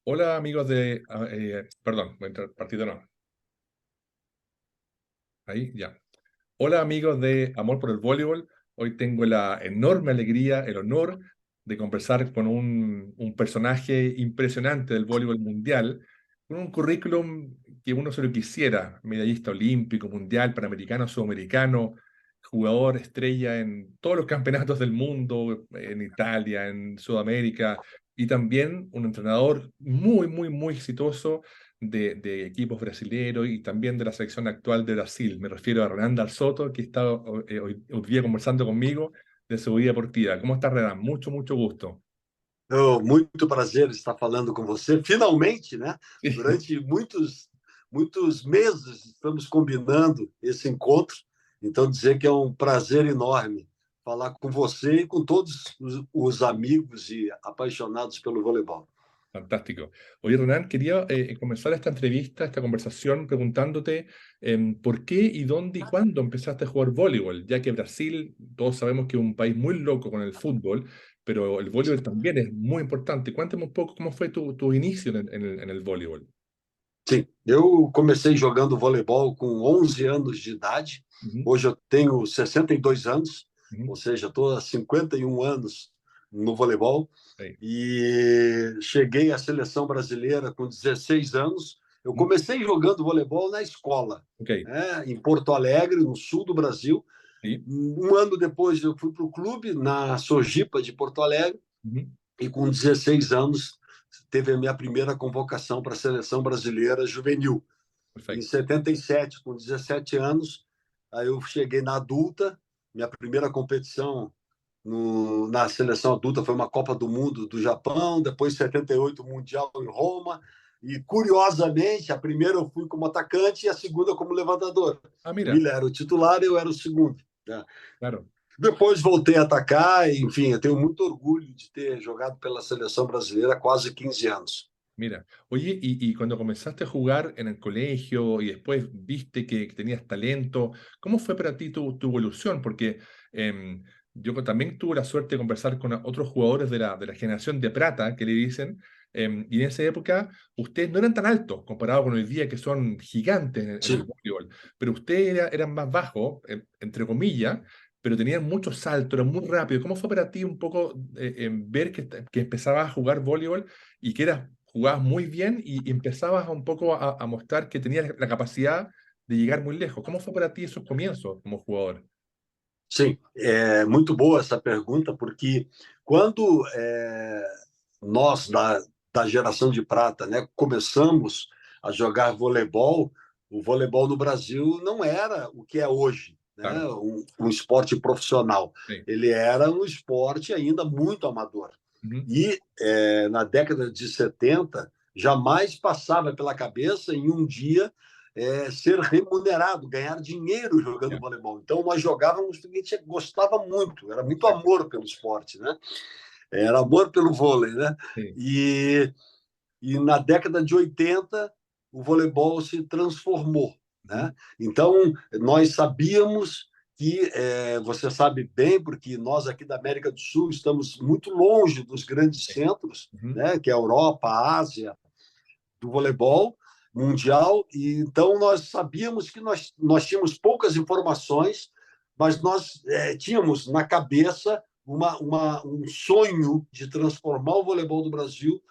Hola amigos de... perdón, voy a entrar, partida no. Ahí, ya. Hola amigos de Amor por el Voleibol. Hoy tengo la enorme alegría, el honor de conversar con un personaje impresionante del voleibol mundial, con un currículum que uno se lo quisiera, medallista olímpico, mundial, panamericano, sudamericano, jugador estrella en todos los campeonatos del mundo, en Italia, en Sudamérica, y también un entrenador muy, muy, muy exitoso de equipos brasileños y también de la selección actual de Brasil. Me refiero a Renan Soto, que está hoy día conversando conmigo de su vida deportiva. ¿Cómo está, Renan? Mucho, mucho gusto. Muito prazer estar falando com você. Finalmente, né? Durante muitos meses estamos combinando esse encontro. Então, dizer que é um prazer enorme falar com você e com todos os amigos e apaixonados pelo voleibol. Fantástico. Oye, Renan, quería comenzar esta entrevista, esta conversación, preguntándote por qué y dónde y cuándo empezaste a jugar voleibol, ya que Brasil, todos sabemos que es un país muy loco con el fútbol, pero el voleibol también es muy importante. Cuéntame un poco cómo fue tu inicio en el voleibol. Sim, eu comecei jogando voleibol com 11 anos de idade. Ujú, Hoje eu tenho 62 anos, ujú, ou seja, estou há 51 anos no voleibol. sí, E cheguei à seleção brasileira com 16 anos. Eu ujú, comecei jogando voleibol na escola, ok, né, em Porto Alegre, no sul do Brasil. sí, Um ano depois, eu fui para o clube, na Sojipa de Porto Alegre, ujú, e com 16 anos, teve a minha primeira convocação para a seleção brasileira juvenil. Em perfecto. 77, com 17 anos, aí eu cheguei na adulta, minha primeira competição na seleção adulta foi uma Copa do Mundo do Japão, depois 78 Mundial em Roma, e curiosamente, a primeira eu fui como atacante e a segunda como levantador. Ah, mira, Miller era o titular e eu era o segundo, né? claro. Depois voltei a atacar, e, enfim, eu tenho muito orgulho de ter jogado pela seleção brasileira há quase 15 anos. Mira, oye, y cuando comenzaste a jugar en el colegio y después viste que tenías talento, ¿cómo fue para ti tu evolución? Porque yo también tuve la suerte de conversar con otros jugadores de la generación de plata, que le dicen, y en esa época ustedes no eran tan altos comparado con hoy día, que son gigantes en el Sim. voleibol, pero ustedes eran más bajos, entre comillas, pero tenían muchos saltos, eran muy rápidos. ¿Cómo fue para ti un poco ver que empezabas a jugar voleibol y que jugabas muy bien y empezabas un poco a mostrar que tenías la capacidad de llegar muy lejos? ¿Cómo fue para ti esos comienzos como jugador? Sim, é muito boa essa pergunta, porque quando nós, da geração de prata, né, começamos a jogar voleibol, o voleibol no Brasil não era o que é hoje, né, Claro, um esporte profissional. sí. Ele era um esporte ainda muito amador. Ujú, E na década de 70, jamais passava pela cabeça em um dia ser remunerado, ganhar dinheiro jogando ya, voleibol. Então, nós jogávamos porque a gente gostava muito, era muito perfecto. amor pelo esporte, né? Era amor pelo vôlei, né? Sí, E, e na década de 80, o voleibol se transformou, ujú, né? Então, nós sabíamos que, você sabe bem, porque nós aqui da América do Sul estamos muito longe dos grandes sí, centros, ujú, né? Que é a Europa, a Ásia, do voleibol mundial, e então nós sabíamos que nós tínhamos poucas informações, mas nós tínhamos na cabeça um sonho de transformar o voleibol do Brasil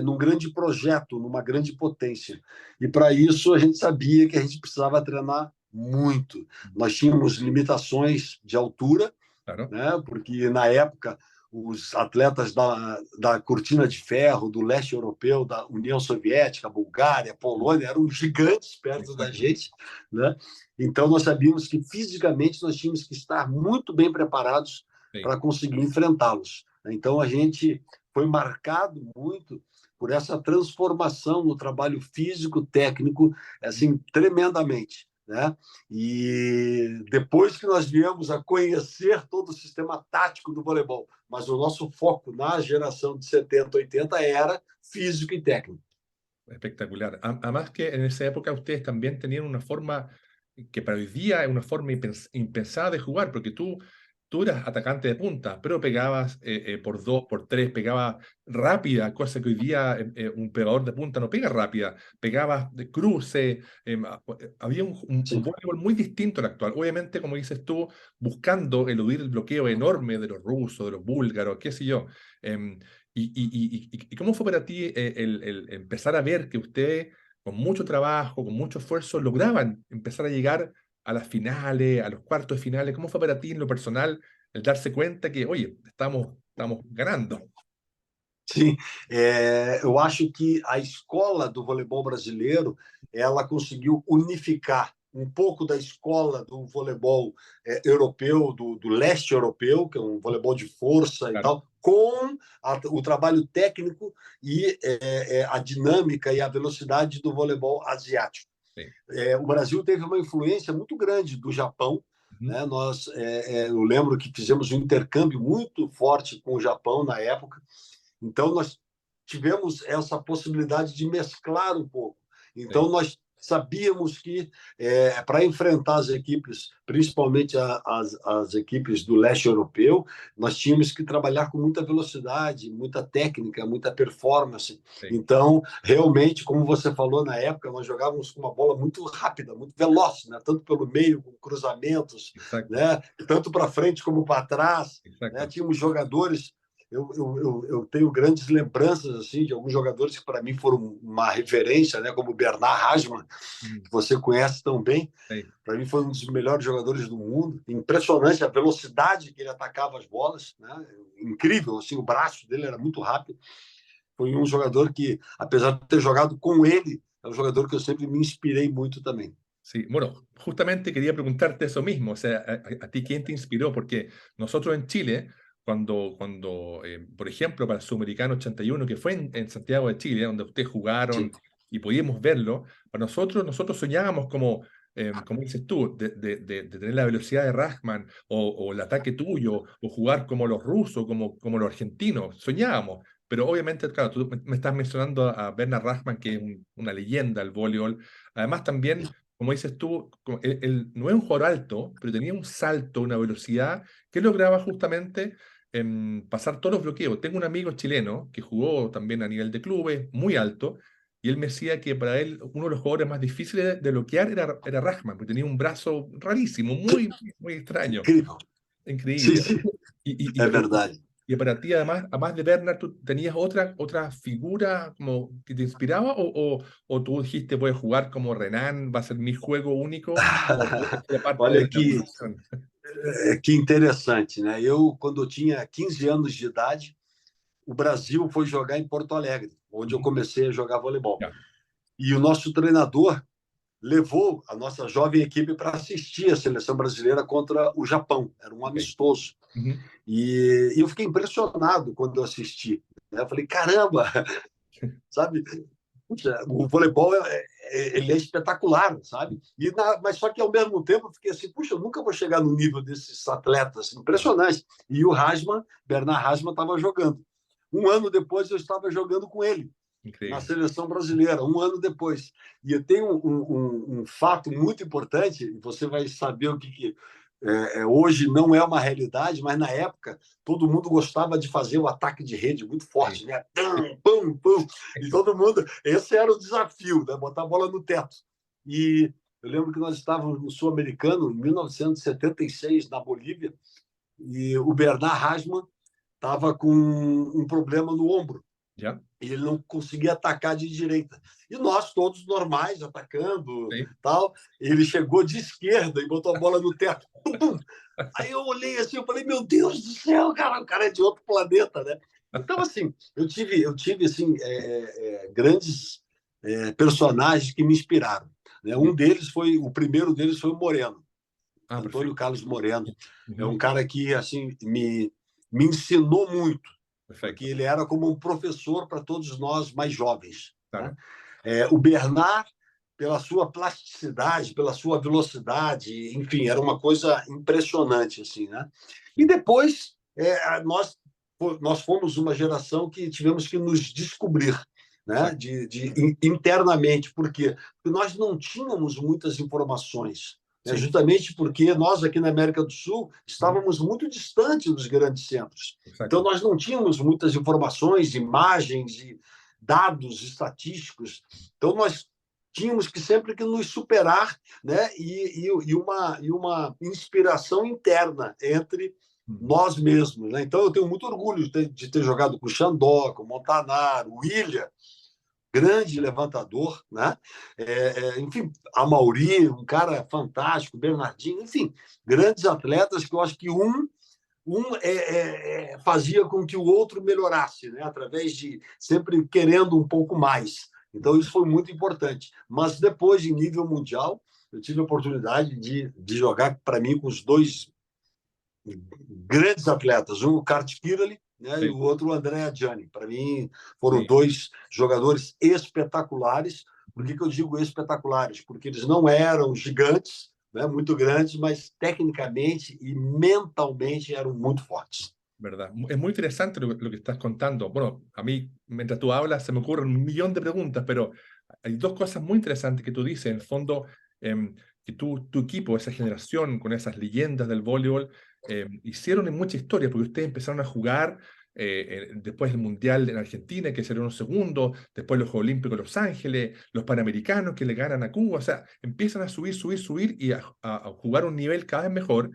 num grande projeto, numa grande potência. E para isso a gente sabia que a gente precisava treinar muito. Nós tínhamos limitações de altura, claro, né? Porque na época os atletas da cortina de ferro, do leste europeu, da União Soviética, Bulgária, Polônia, eram gigantes perto da exacto. gente, né? Então nós sabíamos que fisicamente nós tínhamos que estar muito bem preparados Sí, para conseguir enfrentá-los. Então a gente foi marcado muito por essa transformação no trabalho físico técnico, assim, tremendamente, né? E depois que nós viemos a conhecer todo o sistema tático do voleibol, mas o nosso foco na geração de 70, 80 era físico e técnico. espectacular. Además que en esa época ustedes también tenían una forma que para hoy día es una forma impensada de jugar, porque tú tú eras atacante de punta, pero pegabas por dos, por tres, pegabas rápida, cosa que hoy día un pegador de punta no pega rápida, pegabas de cruce, había un Sim, voleibol muy distinto al actual. Obviamente, como dices tú, buscando eludir el bloqueo enorme de los rusos, de los búlgaros, qué sé yo. ¿Y cómo fue para ti el empezar a ver que ustedes, con mucho trabajo, con mucho esfuerzo, lograban empezar a llegar a las finales, a los cuartos de finales? ¿Cómo fue para ti en lo personal el darse cuenta que, oye, estamos ganando? sim. Eu acho que a escola do voleibol brasileiro ela conseguiu unificar um pouco da escola do voleibol europeu, do leste europeu, que é um voleibol de força e Claro, tal, com o trabalho técnico e a dinâmica e a velocidade do voleibol asiático. sí. O Brasil teve uma influência muito grande do Japão. Ujú, Né? Eu lembro que fizemos um intercâmbio muito forte com o Japão na época. Então, nós tivemos essa possibilidade de mesclar um pouco. sí, Então, nós sabíamos que, para enfrentar as equipes, principalmente as equipes do leste europeu, nós tínhamos que trabalhar com muita velocidade, muita técnica, muita performance. sí, Então, realmente, como você falou na época, nós jogávamos com uma bola muito rápida, muito veloz, né? Tanto pelo meio, com cruzamentos, exacto, né? Tanto para frente como para trás. Né? exacto. Tínhamos jogadores eu tenho grandes lembranças assim de alguns jogadores que para mí foram uma referência, né, como o Bernard Hasman, Mm, que você conhece tão bem. sí. Para mim foi um dos melhores jogadores do mundo. Impressionante a velocidade que ele atacava as bolas, né? Incrível, assim, o braço dele era muito rápido. Foi um jogador que, apesar de ter jogado com ele, é um jogador que eu sempre me inspirei muito também. Sí, bueno, justamente quería preguntarte eso mismo, o sea, a ti quién te inspiró, porque nosotros en Chile, por ejemplo, para el Sudamericano 81, que fue en Santiago de Chile, donde ustedes Sim, jugaron y pudimos verlo, para nosotros soñábamos como, como dices tú, de tener la velocidad de Rahman o el ataque tuyo, o jugar como los rusos, como los argentinos, soñábamos. Pero obviamente, claro, tú me estás mencionando a Bernard Rahman, que es una leyenda del voleibol. Además, también como dices tú, él no es un jugador alto, pero tenía un salto, una velocidad que lograba justamente pasar todos los bloqueos. Tengo un amigo chileno que jugó también a nivel de clubes, muy alto, y él me decía que para él uno de los jugadores más difíciles de bloquear era Rajman, porque tenía un brazo rarísimo, muy extraño, incrível. Sim, increíble. sim, Y, é y, y, verdade. y para ti, además de Bernard, ¿tú tenías otra figura como que te inspiraba o tú dijiste voy a jugar como Renan, va a ser mi juego único? ¿O era parte de Olha la que evolución? que interessante, né? Quando eu tinha 15 anos de idade, o Brasil foi jogar em Porto Alegre, onde eu Ujú. comecei a jogar voleibol. Ya, E o nosso treinador levou a nossa jovem equipe para assistir a seleção brasileira contra o Japão. Era um ok. amistoso. Ujú. E eu fiquei impressionado quando eu assisti. Né? Eu falei, caramba, sabe? Puxa, o voleibol ele é espetacular, sabe? Mas só que ao mesmo tempo eu fiquei assim, puxa, eu nunca vou chegar no nível desses atletas Claro, impressionantes. E o Hasman, Bernard Hasman, estava jogando. Um ano depois eu estava jogando com ele na increíble. seleção brasileira, um ano depois. E eu tenho um fato muito importante, e você vai saber o que hoje não é uma realidade, mas na época todo mundo gostava de fazer o ataque de rede muito Sí, forte, né? sí, Pum, pum, pum. E eso. todo mundo, esse era o desafio, né? Botar a bola no teto. E eu lembro que nós estávamos no Sul-Americano, em 1976, na Bolívia, e o Bernard Hasman estava com um problema no ombro ¿Ya? e ele não conseguia atacar de direita. E nós, todos normais, atacando, Sí. tal. Ele chegou de esquerda e botou a bola no teto. Pum, pum. Aí eu olhei assim, eu falei, meu Deus do céu, cara, o cara é de outro planeta, né? Então, assim, eu tive assim, grandes personagens que me inspiraram. Né? Bien. O primeiro deles foi o Moreno, Ah, Antônio perfecto. Carlos Moreno. É Ujú. um cara que assim me ensinou muito porque Perfecto. ele era como um professor para todos nós mais jovens. Né? Claro. O Bernard, pela sua plasticidade, pela sua velocidade, enfim, era uma coisa impressionante. Assim, né? E Sí. depois, nós fomos uma geração que tivemos que nos descobrir. Né? Exacto. Internamente. Por quê? Porque nós não tínhamos muitas informações. né? Sí, Justamente porque nós aqui na América do Sul estávamos muito distantes dos grandes centros. Então, exacto. nós não tínhamos muitas informações, imagens e dados estatísticos. Então, nós tínhamos que sempre que nos superar, né? E uma inspiração interna entre Mm. nós mesmos, né? Então, eu tenho muito orgulho de ter jogado com o Xandó, com o Montanaro, o William, grande levantador, né? Enfim, a Mauri, um cara fantástico, Bernardinho, enfim, grandes atletas que eu acho que fazia com que o outro melhorasse, né? Através de sempre querendo um pouco mais. Então, isso foi muito importante. Mas depois, em nível mundial, eu tive a oportunidade de jogar, para mim, com os dois grandes atletas, um o Kart Kirali, né, e Sí. o outro o André Adjani. Para mim, foram Sí. dois jogadores espetaculares. Por Ujú. que eu digo espetaculares? Porque eles não eram gigantes, né, muito grandes, mas tecnicamente e mentalmente eram muito fortes. ¿Verdad? Es muy interesante lo que estás contando. Bueno, a mí, mientras tú hablas, se me ocurren un millón de preguntas, pero hay dos cosas muy interesantes que tú dices. En el fondo, que tu equipo, esa generación con esas leyendas del voleibol, hicieron en mucha historia, porque ustedes empezaron a jugar después del Mundial en Argentina, que salieron segundos, después los Juegos Olímpicos en Los Ángeles, los Panamericanos que le ganan a Cuba. O sea, empiezan a subir, subir, subir y a jugar a un nivel cada vez mejor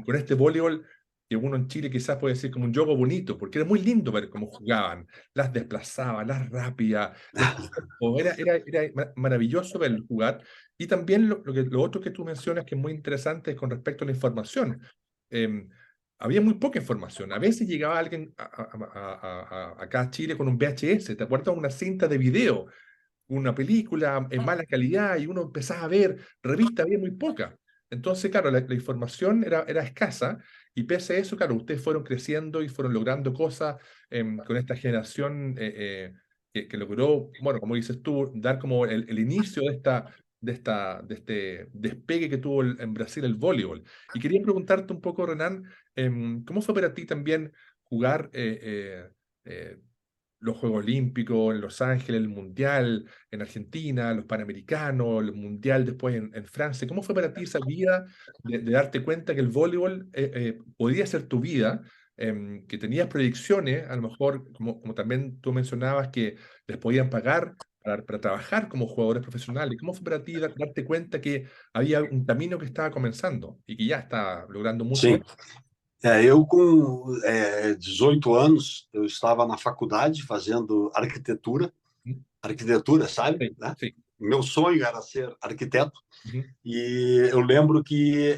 con este voleibol que uno en Chile quizás puede decir como un juego bonito, porque era muy lindo ver cómo jugaban, las desplazaban, las rápidas, el cuerpo, era maravilloso verlos jugar. Y también lo otro que tú mencionas que es muy interesante es con respecto a la información. Eh, Había muy poca información. A veces llegaba alguien acá a Chile con un VHS, ¿te acuerdas? Una cinta de video, una película en mala calidad y uno empezaba a ver revistas, había muy poca. Entonces, claro, la información era escasa y pese a eso, claro, ustedes fueron creciendo y fueron logrando cosas con esta generación que logró, bueno, como dices tú, dar como el inicio de este despegue que tuvo en Brasil el voleibol. Y quería preguntarte un poco, Renan, ¿cómo fue para ti también jugar los Juegos Olímpicos en Los Ángeles, el Mundial en Argentina, los Panamericanos, el Mundial después en Francia? ¿Cómo fue para ti esa vida de darte cuenta que el voleibol podía ser tu vida, que tenías proyecciones, a lo mejor, como también tú mencionabas, que les podían pagar para trabajar como jugadores profesionales? ¿Cómo fue para ti darte cuenta que había un camino que estaba comenzando y que ya está logrando mucho? Sim. Eu, com 18 anos, eu estava na faculdade fazendo arquitetura, sabe? Sí, Né? sí. Meu sonho era ser arquiteto. Ujú. E eu lembro que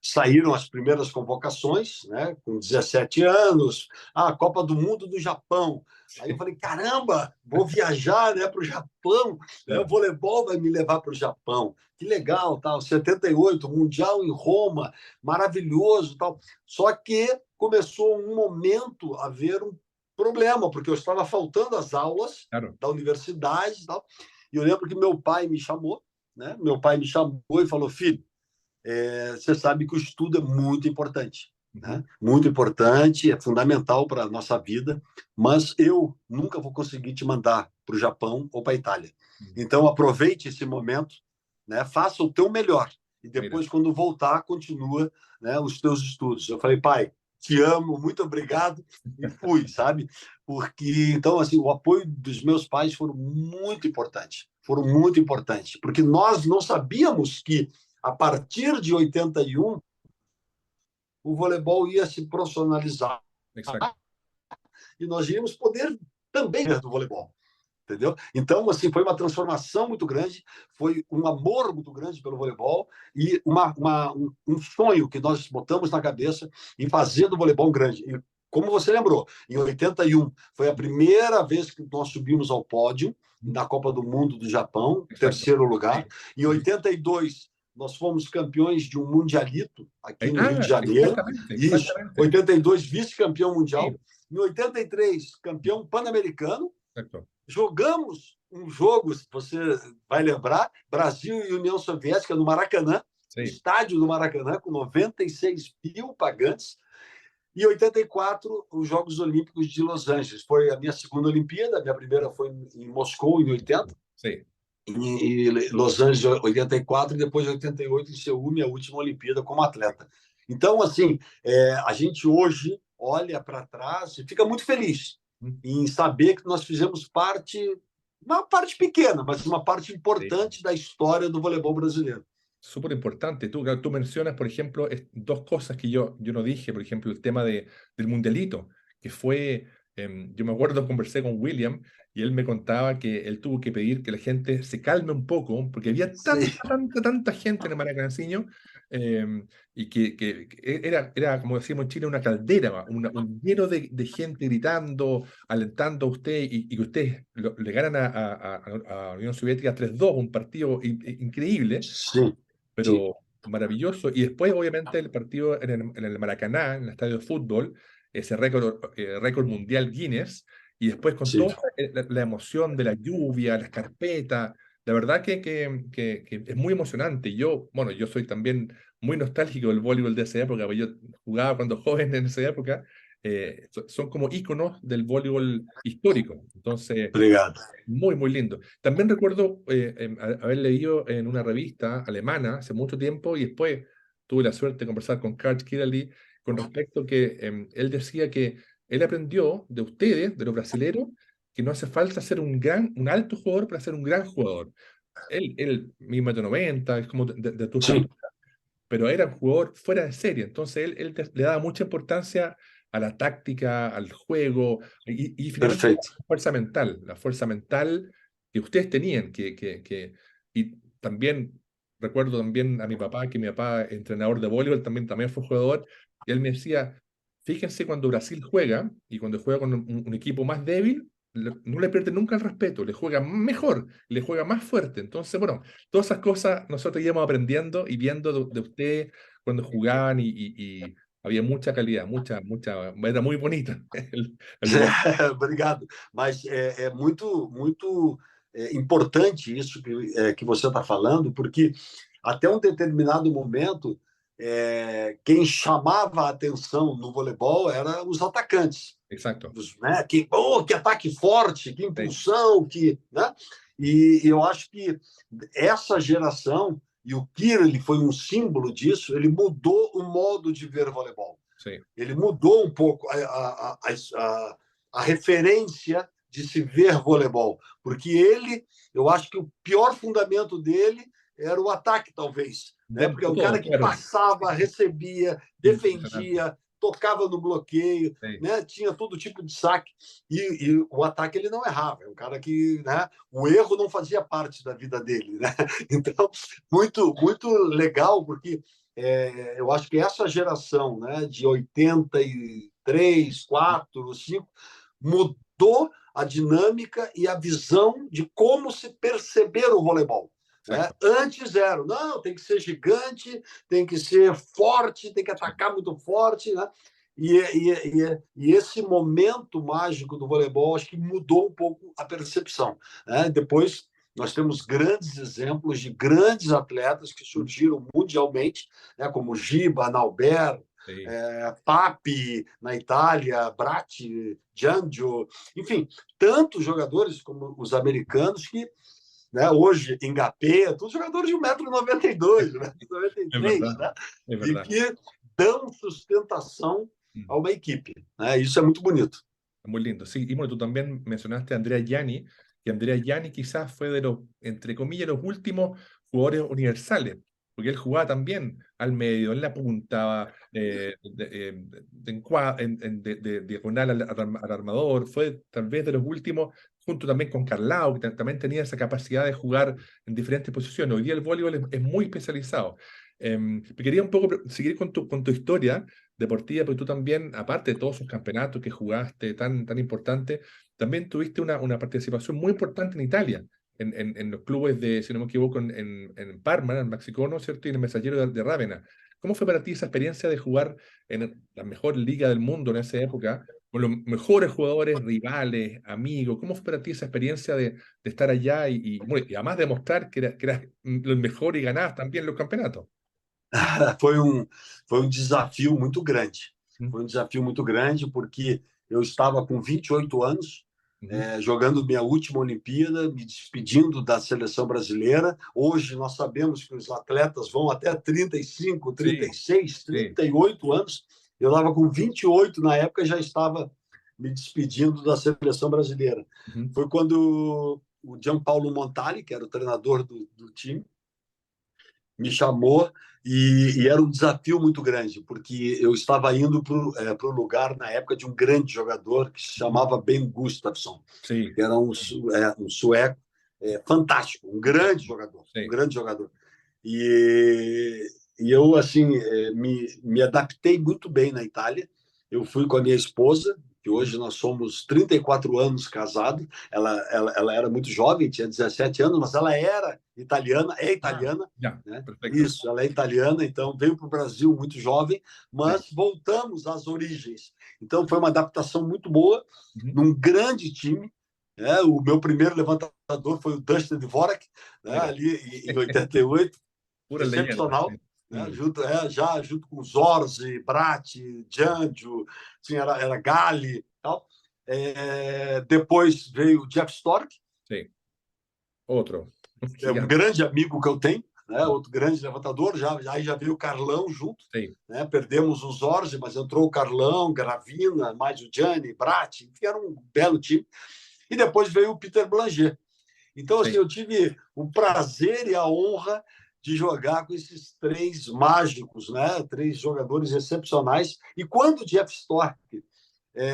saíram as primeiras convocações, né, com 17 anos, a Copa do Mundo do Japão. Aí eu Sí, falei, caramba, vou viajar, né, para o Japão, né, o claro, voleibol vai me levar para o Japão. Que legal, tal. 78, Mundial em Roma, maravilhoso, tal. Só que começou um momento a haver um problema, porque eu estava faltando as aulas claro. da universidade, tal. E eu lembro que meu pai me chamou, né? Meu pai me chamou e falou, filho, você sabe que o estudo é muito importante, Ujú. né? Muito importante, é fundamental para a nossa vida, mas eu nunca vou conseguir te mandar para o Japão ou para a Itália. Mm. Então, aproveite esse momento, né? Faça o teu melhor e Mira. depois, quando voltar, continua, né, os teus estudos. Eu falei, pai, te amo, muito obrigado, e fui, sabe? Porque, então, assim, o apoio dos meus pais foram muito importantes, porque nós não sabíamos que a partir de 81, o voleibol ia se profissionalizar Exacto. e nós íamos poder também ver do voleibol. Entendeu? Então, assim, foi uma transformação muito grande, foi um amor muito grande pelo voleibol e um sonho que nós botamos na cabeça em fazer do voleibol grande. E, como você lembrou, em 81 foi a primeira vez que nós subimos ao pódio Ujú. na Copa do Mundo do Japão, Exacto. terceiro lugar. Sí, Em sí. 82 nós fomos campeões de um mundialito aqui no Rio de Janeiro. Exactamente, Isso, exactamente. 82 vice-campeão mundial. Sí, Em 83, campeão pan-americano. exacto. Jogamos um jogo, se você vai lembrar, Brasil e União Soviética no Maracanã, Sí. estádio do Maracanã, com 96 mil pagantes. E 84, os Jogos Olímpicos de Los Angeles. Foi a minha segunda Olimpíada, a minha primeira foi em Moscou, em 80. Sí. em Los Angeles, 84, e depois, 88, em Seul, minha última Olimpíada como atleta. Então, assim, a gente hoje olha para trás e fica muito feliz em saber que nós fizemos parte, uma parte pequena, mas uma parte Sí. importante da história do voleibol brasileiro. Súper importante. Tú mencionas, por ejemplo, dos cosas que yo no dije, por ejemplo, el tema del mundialito, que fue, yo me acuerdo, conversé con William y él me contaba que él tuvo que pedir que la gente se calme un poco, porque había Sim, tanta gente en el Maracanciño, y que era, como decimos en Chile, una caldera, un lleno de gente gritando, alentando a usted, y que ustedes le ganan a Unión Soviética 3-2, un partido increíble, sim, sim, pero maravilloso. Y después, obviamente, el partido en el Maracaná, en el estadio de fútbol, ese récord mundial Guinness, y después con sim. toda la emoción de la lluvia, las carpetas, la verdad que es muy emocionante. Yo, bueno, yo soy también muy nostálgico del voleibol de esa época, porque yo jugaba cuando joven en esa época, son como íconos del voleibol histórico. Entonces, Obrigado. muy, muy lindo. También recuerdo haber leído en una revista alemana hace mucho tiempo y después tuve la suerte de conversar con Karl Kidali con respecto que él decía que él aprendió de ustedes, de los brasileros, que no hace falta ser un alto jugador para ser un gran jugador. Él mismo de 90, es como de tu Sim, estatura, pero era un jugador fuera de serie. Entonces él le daba mucha importancia a la táctica, al juego y finalmente perfeito. la fuerza mental que ustedes tenían. Y también recuerdo también a mi papá, que mi papá, entrenador de voleibol, también fue jugador, y él me decía, fíjense cuando Brasil juega y cuando juega con un equipo más débil, no le pierde nunca el respeto, le juega mejor, le juega más fuerte. Entonces, bueno, todas esas cosas nosotros íbamos aprendiendo y viendo de usted cuando jugaban y había mucha calidad, era muy bonito el voleibol. Obrigado. Mas é muito, muito importante isso que você está falando, porque até um determinado momento, quem chamava a atenção no voleibol eram os atacantes. Exacto. Né? Que ataque forte, que Sí, impulsão, né? E eu acho que essa geração, e o Kira ele foi um símbolo disso, ele mudou o modo de ver voleibol. sí, Ele mudou um pouco a referência de se ver voleibol, porque ele, eu acho que o pior fundamento dele era o ataque, talvez, né? Porque é dentro de um cara todo, que claro. passava, recebia, Impresionante. defendia, tocava no bloqueio, Sí, né? Tinha todo tipo de saque e o ataque ele não errava. É um cara que, né? O erro não fazia parte da vida dele, né? Então muito muito legal porque eu acho que essa geração, né, de 83, 4, 5, mudou a dinâmica e a visão de como se perceber o voleibol. Né? exacto. Antes era, não, tem que ser gigante, tem que ser forte, tem que Sí. atacar muito forte. Né? E esse momento mágico do voleibol, acho que mudou um pouco a percepção. Né? Depois, nós temos grandes exemplos de grandes atletas que surgiram mundialmente, né, como Giba, Nauber, Sí. Papi na Itália, Bratti, Giangio, enfim, tantos jogadores como os americanos que, né, hoje, Ngapé, todos jogadores de 1,92 m, 1,93 Es m, verdad, né, es e verdad. que dão sustentação Mm. a uma equipe. Né? Isso é muito bonito. Muy lindo, sí. Y bueno, tú también mencionaste a Andrea Gianni, y Andrea Gianni quizás fue de los, entre comillas, los últimos jugadores universales, porque él jugaba también al medio, en la punta, de diagonal al armador, fue tal vez de los últimos, junto también con Carlao, que también tenía esa capacidad de jugar en diferentes posiciones. Hoy día el voleibol es muy especializado. Me quería un poco seguir con tu historia deportiva, porque tú también, aparte de todos esos campeonatos que jugaste tan importantes, también tuviste una participación muy importante en Italia, en los clubes de, si no me equivoco, en Parma, en Maxicono, ¿cierto? Y en el Messaggero de Rávena. ¿Cómo fue para ti esa experiencia de jugar en la mejor liga del mundo en esa época, con los mejores jugadores, rivales, amigos? ¿Cómo fue para ti esa experiencia de estar allá bueno, y además demostrar que eras el mejor y ganabas también los campeonatos? Foi um desafio muito grande. ¿Mm? Foi um desafio muito grande porque eu estava com 28 anos, Ujú. jogando minha última Olimpíada, me despedindo da seleção brasileira. Hoje nós sabemos que os atletas vão até 35, Sí, 36, sí. 38 anos. Eu estava com 28 na época e já estava me despedindo da seleção brasileira. Ujú. Foi quando o Gianpaolo Montali, que era o treinador do time, me chamou e era um desafio muito grande, porque eu estava indo para o lugar, na época, de um grande jogador que se Ujú. chamava Ben Gustafsson, Sí, que era um sueco fantástico, um grande jogador, um sí. grande jogador. E, e eu, assim, me adaptei muito bem na Itália. Eu fui com a minha esposa, que Ujú. hoje nós somos 34 anos casados. Ela era muito jovem, tinha 17 anos, mas ela era italiana, é Ah, italiana, ya, né? perfecto. Isso, ela é italiana, então veio para o Brasil muito jovem, Sí. mas voltamos às origens. Então foi uma adaptação muito boa, Ujú. num grande time. O meu primeiro levantador foi o Dustin Dvorak, né? Mira, Ali em 88, pura leyenda. excepcional, Sí. né? Mm. Já junto com Zorzi, Bratti, Giangio, assim, era Galli, tal. Depois veio o Jeff Stork, Sí, otro um gigante. grande amigo que eu tenho, né? Mm. Outro grande levantador. Aí já veio o Carlão junto, Sí, né? Perdemos o Zorzi, mas entrou o Carlão, Gravina, mais o Gianni, Bratti, enfim, era um belo time. E depois veio o Peter Blanger. Então, assim, sí, eu tive o prazer e a honra de jogar com esses três mágicos, né? Três jogadores excepcionais. E quando o Jeff Stork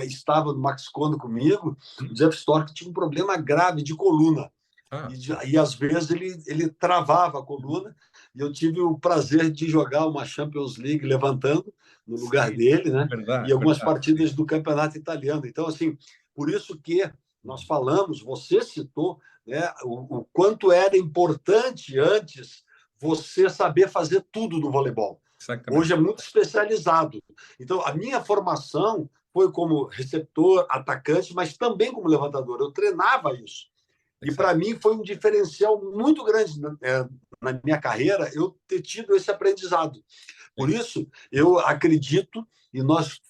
estava no Max Kondo comigo, mm. o Jeff Stork tinha um problema grave de coluna. Ah, E às vezes ele travava a coluna, e eu tive o prazer de jogar uma Champions League levantando no lugar sí, dele, né? E es algumas verdad, partidas sí, do campeonato italiano. Então, assim, por isso que nós falamos, você citou, né, o quanto era importante antes você saber fazer tudo no voleibol. Hoje exactamente, é muito especializado. Então, a minha formação foi como receptor, atacante, mas também como levantador. Eu treinava isso. E para exacto, mim foi um diferencial muito grande na minha carreira eu ter tido esse aprendizado. Por sí, isso, eu acredito, e nós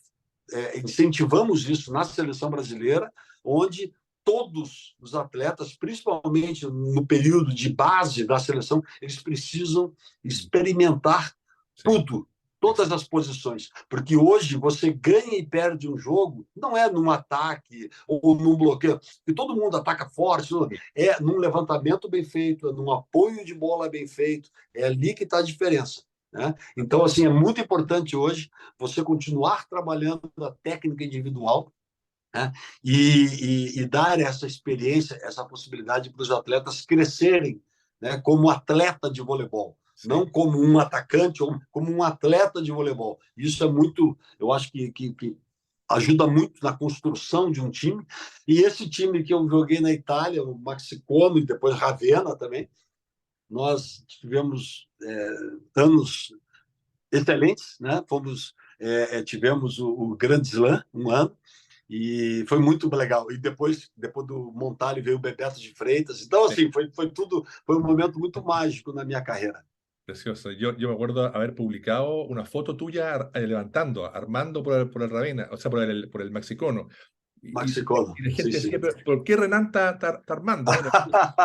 incentivamos isso na seleção brasileira, onde todos os atletas, principalmente no período de base da seleção, eles precisam mm, experimentar sí, tudo, exacto, todas as posições, porque hoje você ganha e perde um jogo, não é num ataque ou num bloqueio, que todo mundo ataca forte, sí, é num levantamento bem feito, é num apoio de bola bem feito, é ali que está a diferença. Né? Então, assim, é muito importante hoje você continuar trabalhando a técnica individual, né? E dar essa experiência, essa possibilidade para os atletas crescerem, né? Como atleta de voleibol, sí, não como um atacante, ou como um atleta de voleibol. Isso é muito, eu acho que ajuda muito na construção de um time. E esse time que eu joguei na Itália, o Maxi Como e depois Ravenna também, nós tivemos anos excelentes, né? Tivemos o Grand Slam um ano e foi muito legal. E depois do Montale veio o Bebeto de Freitas. Então, sí. assim, foi tudo, foi um momento muito mágico na minha carreira. Precioso. Yo me acuerdo haber publicado una foto tuya levantando, armando por el Ravena, o sea, por el Maxicono. Maxicono, Y la sim, gente sim. decía, pero ¿por qué Renan está armando? Bueno,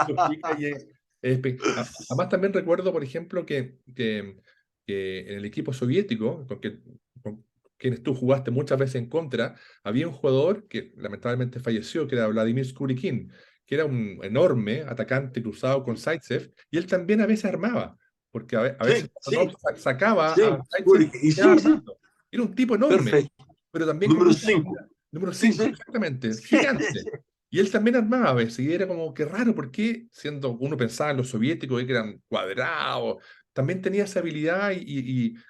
lo explica y además también recuerdo, por ejemplo, que en el equipo soviético, con quienes tú jugaste muchas veces en contra, había un jugador que lamentablemente falleció, que era Vladimir Skurikin, que era un enorme atacante cruzado con Zaitsev, y él también a veces armaba, porque a veces Sim, cuando sim, no sacaba a sim. Zaitsev, E quedaba sim, sim, armando. Era un tipo enorme, perfeito. pero también con Número mucha 5. habilidad. Número Sim, 5 sim. exactamente, gigante. Y él también armaba a veces, y era como que raro, porque siendo uno pensaba en los soviéticos que eran cuadrados, también tenía esa habilidad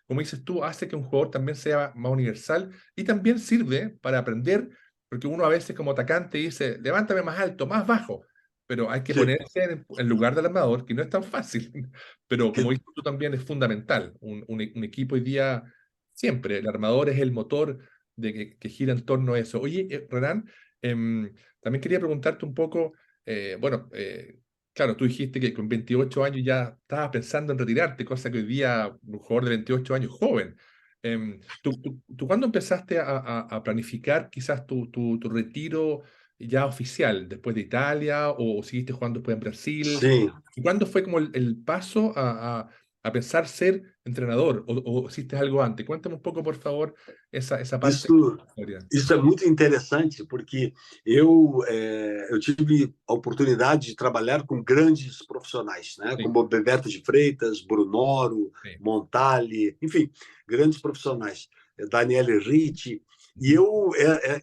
como dices tú, hace que un jugador también sea más universal y también sirve para aprender, porque uno a veces como atacante dice, levántame más alto, más bajo, pero hay que Sim. ponerse en lugar del armador, que no es tan fácil, pero como dices tú también es fundamental. Un equipo hoy día, siempre, el armador es el motor que gira en torno a eso. Oye, Renan, también quería preguntarte un poco, bueno, claro, tú dijiste que con 28 años ya estabas pensando en retirarte, cosa que hoy día un jugador de 28 años joven. ¿Tú cuándo empezaste a planificar quizás tu retiro? ya oficial, después de Italia, o seguiste jugando después en Brasil? Sim. ¿Y cuándo fue como el paso a pensar ser entrenador? O hiciste algo antes? Cuéntame un poco, por favor, esa parte de Isso, la historia. isso é muito interessante, porque eu tive a oportunidade de trabalhar com grandes profissionais, né? Sí, Como Bebeto de Freitas, Brunoro, sí. Montali, enfim, grandes profissionais. Daniele Ricci. E Ujú,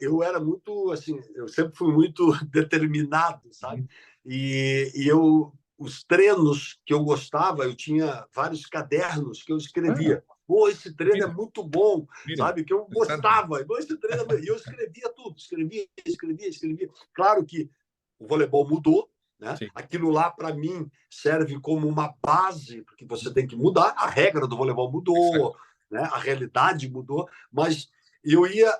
eu era muito, assim, eu sempre fui muito determinado, sabe? ujú. Os treinos que eu gostava, eu tinha vários cadernos que eu Ah, escrevia. Pô, esse treino é mira, muito bom, mira, sabe? Que eu interesante. gostava. Esse treino e eu escrevia tudo, escrevia. Claro que o voleibol mudou, né? Sí, Aquilo lá, para mim, serve como uma base, porque você tem que mudar. A regra do voleibol mudou, exacto. né? A realidade mudou, mas eu ia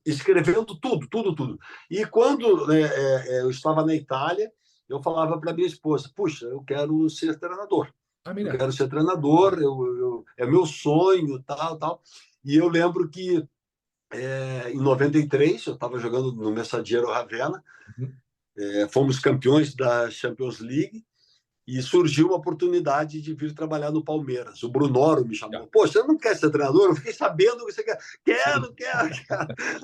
escrevendo tudo. E quando eu estava na Itália, eu falava para minha esposa: puxa, eu quero ser treinador. Ah, Eu mira. quero ser treinador, é meu sonho, tal. E eu lembro que em 93, eu estava jogando no Messaggero Ravenna, Ujú. fomos campeões da Champions League, e surgiu uma oportunidade de vir trabalhar no Palmeiras. O Brunoro me Ya, chamou. Poxa, você não quer ser treinador? Eu fiquei sabendo que você quer. sí. Quero.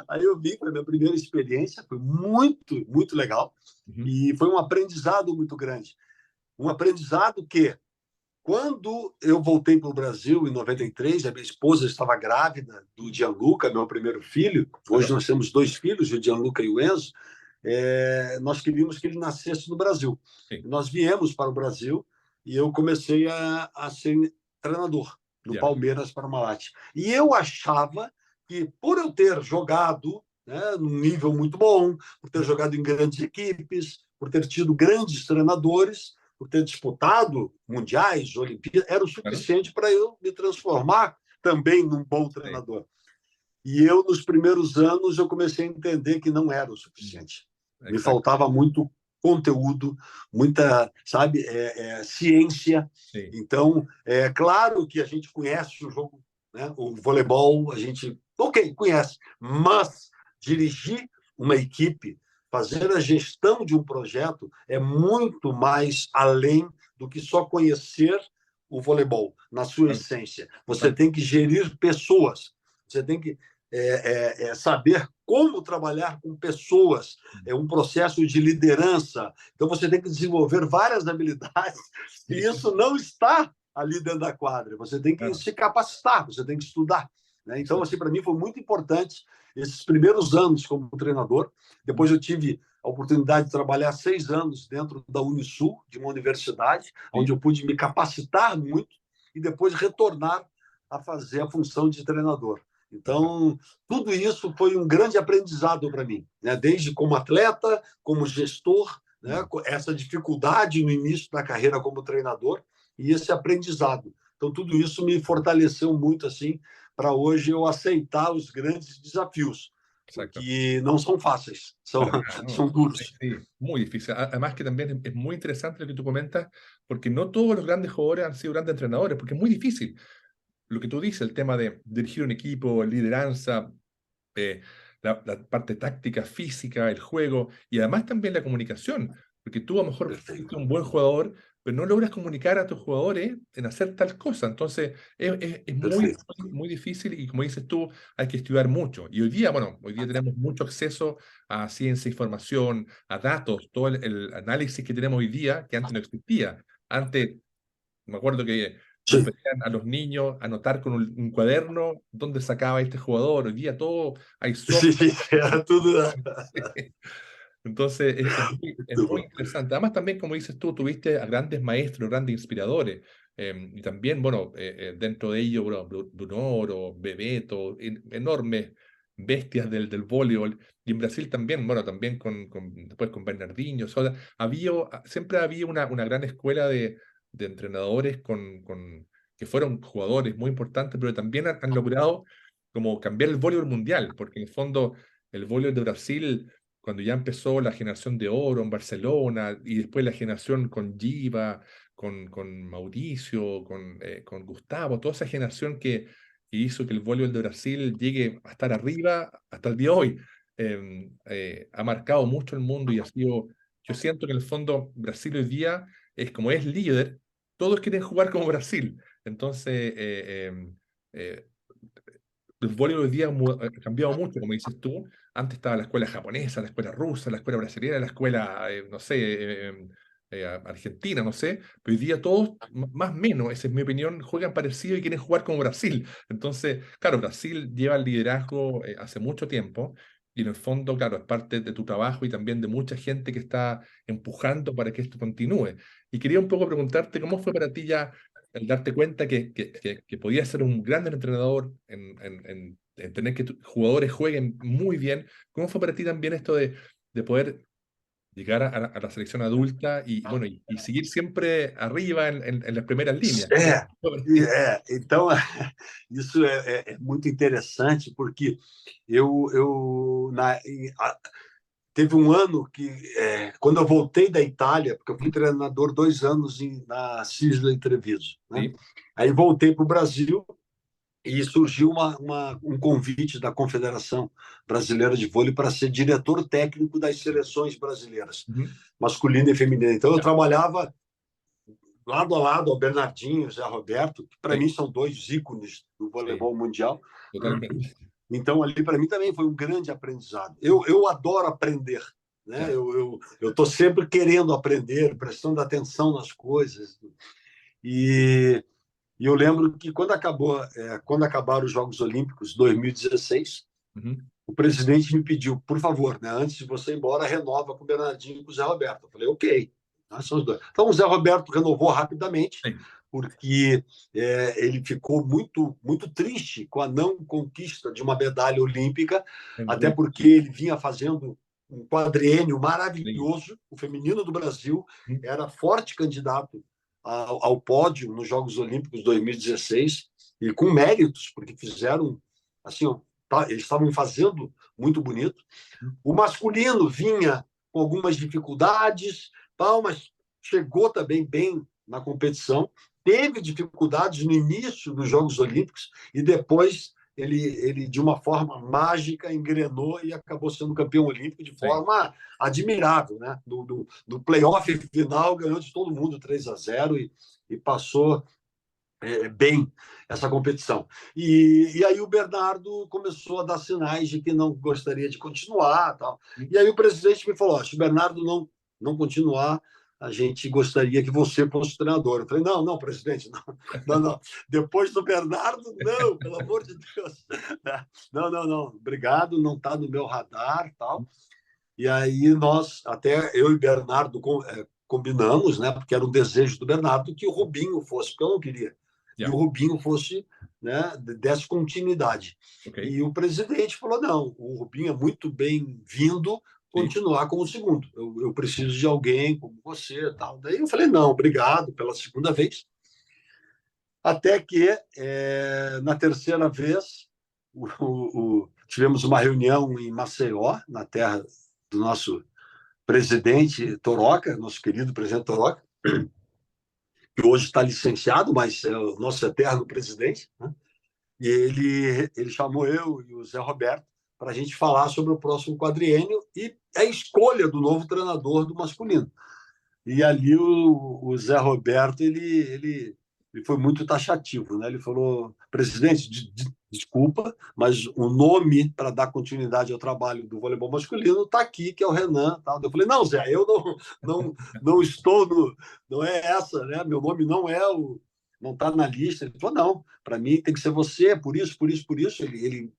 Aí eu vim, foi a minha primeira experiência, foi muito legal. Ujú. E foi um aprendizado muito grande. Um aprendizado que, quando eu voltei para o Brasil em 93, a minha esposa estava grávida do Gianluca, meu primeiro filho. Hoje Claro. nós temos dois filhos, o Gianluca e o Enzo. Nós queríamos que ele nascesse no Brasil. Sí, Nós viemos para o Brasil e eu comecei a ser treinador no ya, Palmeiras Parmalat. E eu achava que, por eu ter jogado, né, num nível muito bom, por ter jogado em grandes equipes, por ter tido grandes treinadores, por ter disputado mundiais, Olimpíadas, era o claro. suficiente para eu me transformar também num bom Sí, treinador. E eu, nos primeiros anos, eu comecei a entender que não era o mm, suficiente. Me exacto. faltava muito conteúdo, muita, sabe, ciência. Sí, Então, é claro que a gente conhece o jogo, né, o voleibol, a gente, ok, conhece, mas dirigir uma equipe, fazer a gestão de um projeto é muito mais além do que só conhecer o voleibol na sua claro, essência. Você total. tem que gerir pessoas, você tem que saber como trabalhar com pessoas, é um processo de liderança. Então, você tem que desenvolver várias habilidades, e Sí, isso não está ali dentro da quadra. Você tem que claro, se capacitar, você tem que estudar. Né? Então, exacto. assim, para mim foi muito importante esses primeiros anos como treinador. Mm, Depois eu tive a oportunidade de trabalhar 6 anos dentro da Unisul, de uma universidade, onde sí, eu pude me capacitar muito e depois retornar a fazer a função de treinador. perfecto. Então, tudo isso foi um grande aprendizado para mim, né? Desde como atleta, como gestor, né? Mm, Essa dificuldade no início da carreira como treinador e esse aprendizado. Então, tudo isso me fortaleceu muito assim para hoje eu aceitar os grandes desafios, exacto. porque não são fáceis, são, Para nada, são ¿no? Sí, duros. sí, muy difícil. Además que también es muy interesante lo que tú comentas, porque no todos los grandes jugadores han sido grandes entrenadores, porque es muy difícil. Lo que tú dices, el tema de dirigir un equipo, lideranza, eh, la parte táctica, física, el juego, y además también la comunicación, porque tú a lo mejor fuiste Perfeito. un buen jugador, pero no logras comunicar a tus jugadores en hacer tal cosa. Entonces, es Perfeito. muy difícil y como dices tú, hay que estudiar mucho. Y hoy día, bueno, hoy día tenemos mucho acceso a ciencia, información, a datos, todo el análisis que tenemos hoy día, que antes no existía. Antes, me acuerdo que nos Sim, pedían a los niños anotar con un cuaderno dónde sacaba este jugador. Hoy día todo hay sim, software. sim, era tudo. Entonces es Muito muy bom. interesante. Además también, como dices tú, tuviste a grandes maestros, grandes inspiradores. Y también, bueno, dentro de ellos, bueno, Brunoro, Bebeto, enormes bestias del voleibol. Y en Brasil también, bueno, también después con Bernardinho. O sea, siempre había una gran escuela de entrenadores que fueron jugadores muy importantes, pero también han logrado como cambiar el voleibol mundial, porque en el fondo el voleibol de Brasil cuando ya empezó la generación de oro en Barcelona y después la generación con Giva, con Mauricio, con Gustavo, toda esa generación que hizo que el voleibol de Brasil llegue a estar arriba hasta el día de hoy. ha marcado mucho el mundo y ha sido, yo siento que en el fondo Brasil hoy día es como es líder, todos quieren jugar como Brasil. Entonces, eh, el voleibol hoy día ha cambiado mucho, como dices tú. Antes estaba la escuela japonesa, la escuela rusa, la escuela brasileña, la escuela, no sé, argentina, no sé. Pero hoy día todos, más o menos, esa es mi opinión, juegan parecido y quieren jugar como Brasil. Entonces, claro, Brasil lleva el liderazgo hace mucho tiempo. Y en el fondo, claro, es parte de tu trabajo y también de mucha gente que está empujando para que esto continúe. Y quería un poco preguntarte, ¿cómo fue para ti ya el darte cuenta que podías ser un gran entrenador, en tener que jugadores jueguen muy bien? ¿Cómo fue para ti también esto de poder llegar a la selección adulta y, bueno, y seguir siempre arriba en las primeras líneas? ¿Cómo É, fue para ti? então, isso é muito interessante, porque teve um ano que, quando eu voltei da Itália, porque eu fui Ujú. treinador 2 anos na Cisla e Treviso, né? Sí. Aí voltei para o Brasil e surgiu um convite da Confederação Brasileira de Vôlei para ser diretor técnico das seleções brasileiras, Ujú. masculina e feminina. Então, eu Ya. trabalhava lado a lado ao Bernardinho, Zé Roberto, que para mim Sí, são dois ícones do sí, voleibol mundial. totalmente. Então, ali para mim também foi um grande aprendizado. Eu adoro aprender, né? Claro. Eu estou sempre querendo aprender, prestando atenção nas coisas. E, e eu lembro que quando acabaram os Jogos Olímpicos 2016, Ujú. o presidente me pediu, por favor, né, antes de você ir embora, renova com o Bernardinho e com o Zé Roberto. Eu falei, ok. Nós somos dois. Então, o Zé Roberto renovou rapidamente, Sí, porque ele ficou muito triste com a não conquista de uma medalha olímpica, en até Río. porque ele vinha fazendo um quadriênio Sí. maravilhoso. O feminino do Brasil Ujú. era forte candidato ao pódio nos Jogos Olímpicos 2016, e com méritos, porque fizeram assim, eles estavam fazendo muito bonito. Ujú. O masculino vinha com algumas dificuldades, tal, mas chegou também bem na competição. Teve dificuldades no início dos Jogos Olímpicos e depois ele de uma forma mágica, engrenou e acabou sendo campeão olímpico de Sí. forma admirável, né? Do playoff final, ganhou de todo mundo 3-0 e passou bem essa competição. E aí o Bernardo começou a dar sinais de que não gostaria de continuar. Tal. Ujú. E aí o presidente me falou, se o Bernardo não continuar, a gente gostaria que você fosse treinador. Eu falei, não, não, presidente, não. Depois do Bernardo, não, pelo amor de Deus. Não, obrigado, não está no meu radar. Tal. E aí até eu e Bernardo combinamos, né, porque era um desejo do Bernardo, que o Rubinho fosse, porque eu não queria que o Ya. Rubinho fosse, né, desse continuidade. Ok. E o presidente falou, não, o Rubinho é muito bem-vindo Sí. continuar como segundo. Eu preciso de alguém como você. Tal. Daí eu falei, não, obrigado pela segunda vez. Até que, na terceira vez, tivemos uma reunião em Maceió, na terra do nosso presidente Toroca, nosso querido presidente Toroca, que hoje está licenciado, mas é o nosso eterno presidente, né? E ele chamou eu e o Zé Roberto para a gente falar sobre o próximo quadriênio e a escolha do novo treinador do masculino. E ali o Zé Roberto ele foi muito taxativo, né? Ele falou, presidente, desculpa, mas o nome para dar continuidade ao trabalho do voleibol masculino está aqui, que é o Renan. Tal. Eu falei, não, Zé, eu não estou não é essa, né? Meu nome não está na lista. Ele falou, não, para mim tem que ser você, por isso, por isso, por isso. Ele,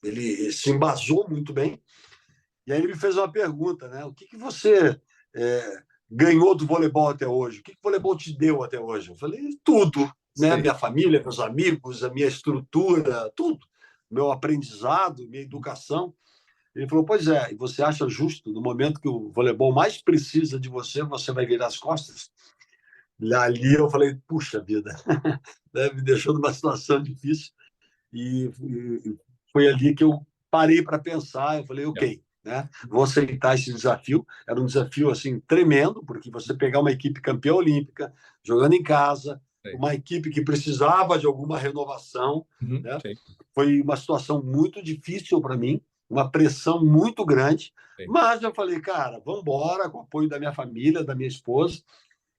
ele se embasou muito bem. E aí ele me fez uma pergunta, né? O que você ganhou do voleibol até hoje? O que o voleibol te deu até hoje? Eu falei, tudo, né? Sí. Minha família, meus amigos, a minha estrutura, tudo. Meu aprendizado, minha educação. Ele falou, pois é, e você acha justo, no momento que o voleibol mais precisa de você, você vai virar as costas? E ali eu falei, puxa vida, né? Me deixou numa situação difícil. E foi ali que eu parei para pensar. Eu falei, Ya. ok, né? Vou aceitar esse desafio. Era um desafio assim tremendo, porque você pegar uma equipe campeã olímpica, jogando em casa, Sí. uma equipe que precisava de alguma renovação, Ujú. né? Sí. Foi uma situação muito difícil para mim, uma pressão muito grande, sí, mas eu falei, cara, vamos embora, com o apoio da minha família, da minha esposa,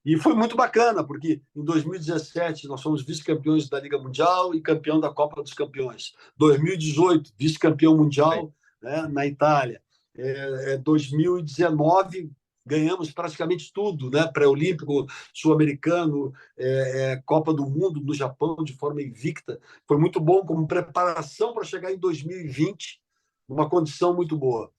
e foi muito bacana, porque em 2017 nós fomos vice-campeões da Liga Mundial e campeão da Copa dos Campeões. 2018, vice-campeão sí, mundial, né, na Itália. 2019 ganhamos praticamente tudo, né? Pré-olímpico, sul-americano, Copa do Mundo no Japão de forma invicta. Foi muito bom como preparação para chegar em 2020 numa condição muito boa.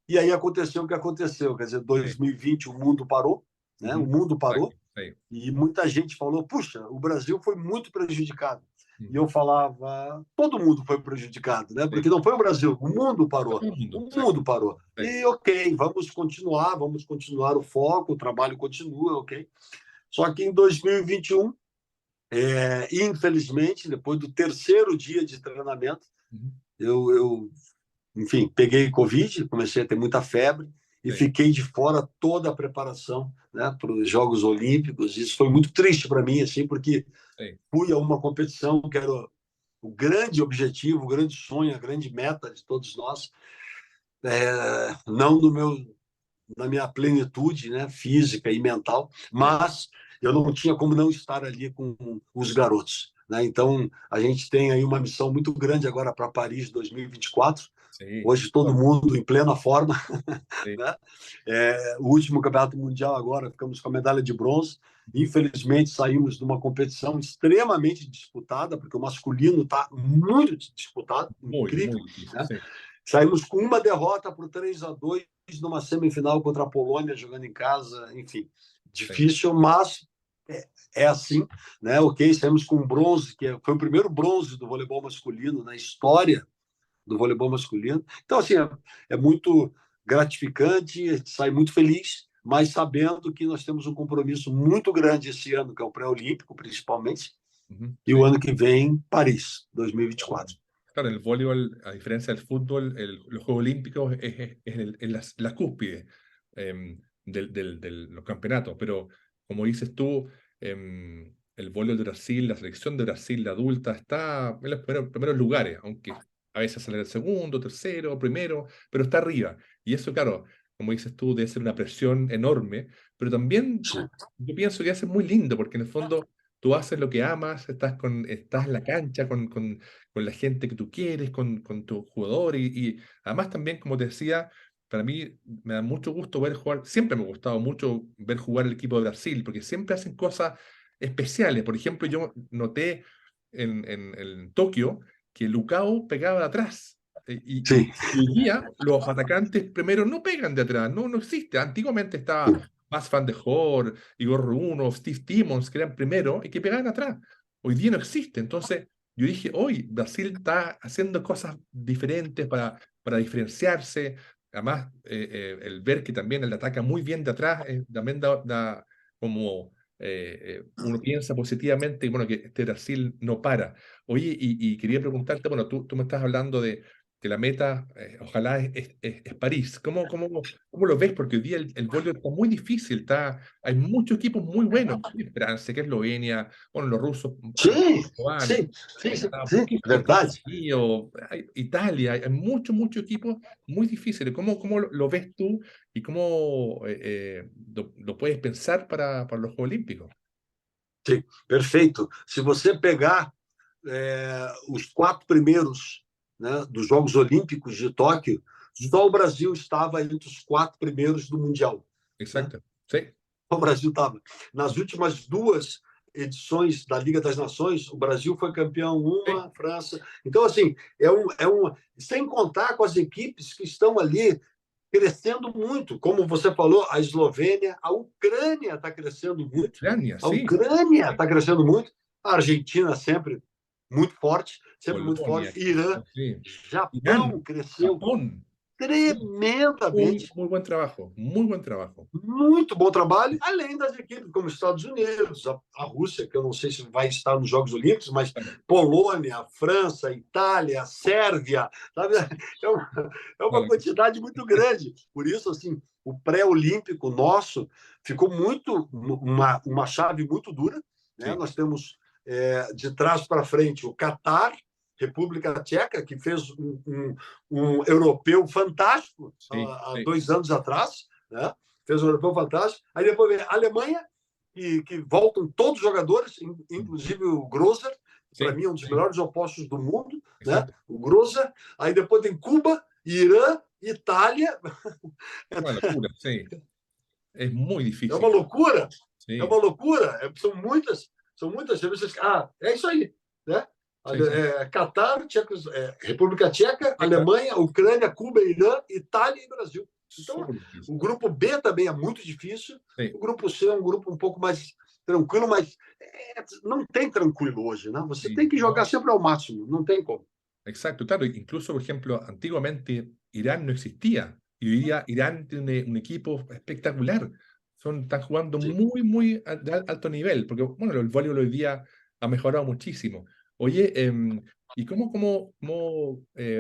E aí aconteceu o que aconteceu, quer dizer, sí. 2020 o mundo parou, né? O Ujú, mundo parou exacto, sí. e muita gente falou: puxa, o Brasil foi muito prejudicado. E Ujú, eu falava: todo mundo foi prejudicado, né? sí. Porque não foi o Brasil, o mundo Todo parou. el mundo, O exacto. mundo parou. Sí. E ok, vamos continuar o foco, o trabalho continua, ok. Só que em 2021, infelizmente, depois do terceiro dia de treinamento, Ujú, eu enfim, peguei Covid, comecei a ter muita febre e sí, fiquei de fora toda a preparação, né, para os Jogos Olímpicos. Isso foi muito triste para mim, assim, porque sí, fui a uma competição que era o grande objetivo, o grande sonho, a grande meta de todos nós, não no meu, na minha plenitude, né, física e mental, sí, mas eu não tinha como não estar ali com os garotos. Né? Então, a gente tem aí uma missão muito grande agora para Paris 2024. sí, Hoje todo mundo em plena forma, sí, né? O último campeonato mundial agora ficamos com a medalha de bronze. Infelizmente saímos de uma competição extremamente disputada, porque o masculino está muito disputado, muy, incrível. muy difícil, Né? sí, Saímos com uma derrota por 3-2 numa semifinal contra a Polônia, jogando em casa, enfim, sí, difícil, mas é assim, né? Ok, saímos com um bronze, que foi o primeiro bronze do voleibol masculino na história do voleibol masculino. Então, assim, é muito gratificante, a gente sai muito feliz, mas sabendo que nós temos um compromisso muito grande esse ano, que é o pré-olímpico, principalmente, ujú, e o sí. ano que vem, Paris, Claro, 2024. claro, el voleibol, a diferencia del fútbol, los Juegos Olímpicos es la cúspide de los campeonatos, pero como dices tú, el voleibol de Brasil, la selección de Brasil, la adulta, está en los primeros lugares, aunque a veces sale el segundo, tercero, primero, pero está arriba. Y eso, claro, como dices tú, debe ser una presión enorme, pero también Sim. yo pienso que hace muy lindo, porque en el fondo tú haces lo que amas, estás en la cancha con la gente que tú quieres, con tu jugador y además también, como te decía, para mí me da mucho gusto ver jugar, siempre me ha gustado mucho ver jugar el equipo de Brasil, porque siempre hacen cosas especiales. Por ejemplo, yo noté en Tokio que Lucao pegaba de atrás. Sim. Y hoy día los atacantes primero no pegan de atrás, no existe. Antiguamente estaba Max Van de Hoor, Igor Runov, Steve Timmons, que eran primero y que pegaban atrás. Hoy día no existe. Entonces, yo dije, hoy Brasil está haciendo cosas diferentes para diferenciarse. Además, el ver que también él ataca muy bien de atrás, también da como uno piensa positivamente y bueno, que este Brasil no para. Oye, y quería preguntarte, bueno, tú me estás hablando de que la meta, ojalá es París. ¿Cómo lo ves? Porque hoy día el voleibol está muy difícil, hay muchos equipos muy buenos. Francia, que Eslovenia, bueno, los rusos Sim, van, sim, sim, sim, está un sim, poquito verdade. Estados Italia, hay muchos equipos muy difíciles. ¿Cómo lo ves tú y cómo lo puedes pensar para los Juegos Olímpicos? Sim, perfeito. Se você pegar os quatro primeiros, né, dos Jogos Olímpicos de Tóquio, ¿Mm? só o Brasil estava entre os quatro primeiros do Mundial. Né? Exacto, sí, O Brasil estava. Nas últimas duas edições da Liga das Nações, o Brasil foi campeão sí, uma, a França. Então, assim, sem contar com as equipes que estão ali crescendo muito. Como você falou, a Eslovênia, a Ucrânia está crescendo muito. Ucrania, A sí, Ucrânia sí. está crescendo muito. A Argentina sempre muito Polonia, forte. Irã, sí. Japão Irán, cresceu Japón, sí. tremendamente. Muy buen trabajo, muy buen trabajo. Muito bom trabalho, além das equipes como Estados Unidos, a Rússia, que eu não sei se vai estar nos Jogos Olímpicos, mas Claro, Polônia, França, Itália, Sérvia, sabe? É uma claro, quantidade muito grande. Por isso, assim, o pré-olímpico nosso ficou muito uma chave muito dura. Né? sí, Nós temos de trás para frente o Catar, República Tcheca, que fez um europeu fantástico Sí, há sí, 2 anos atrás, né? Fez um europeu fantástico. Aí depois vem a Alemanha, que voltam todos os jogadores, inclusive o Grozer, que para sí, mim é um dos sí, melhores opostos do mundo, né? exacto. O Grozer. Aí depois tem Cuba, Irã, Itália. Una locura, sí. Es muy É uma difícil. loucura, é Sí, uma loucura. São muitas cervejas. É isso aí, né? sí, sí. Catar, República Tcheca, Sí, claro. Alemanha, Ucrânia, Cuba, Irã, Itália e Brasil. Então, Súper difícil. o grupo B também é muito difícil. Sí, O grupo C é um grupo um pouco mais tranquilo, mas não tem tranquilo hoje, né? Você sí. tem que jogar No, sempre ao máximo, não tem como. exacto, claro. Incluso, por ejemplo, antiguamente Irán no existía. Y hoy día Irán tiene un equipo espectacular. Están jugando Sim. muy, muy de alto nivel. Porque, bueno, el voleibol hoy día ha mejorado muchísimo. Oye, ¿y cómo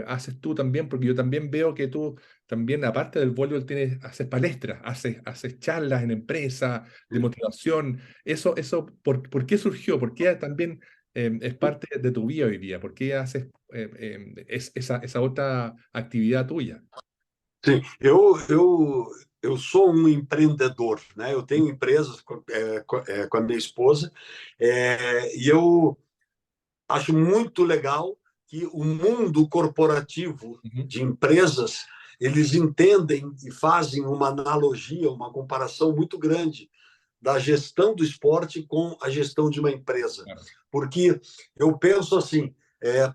haces tú también? Porque yo también veo que tú también, aparte del voleibol, haces palestras, haces charlas en empresas de motivación. Eso ¿por qué surgió? ¿Por qué también es parte de tu vida hoy día? ¿Por qué haces esa otra actividad tuya? Sim, eu sou um empreendedor, né? Eu tenho empresas com a minha esposa, e eu acho muito legal que o mundo corporativo Ujú. de empresas eles entendem e fazem uma analogia, uma comparação muito grande da gestão do esporte com a gestão de uma empresa. Claro, Porque eu penso assim,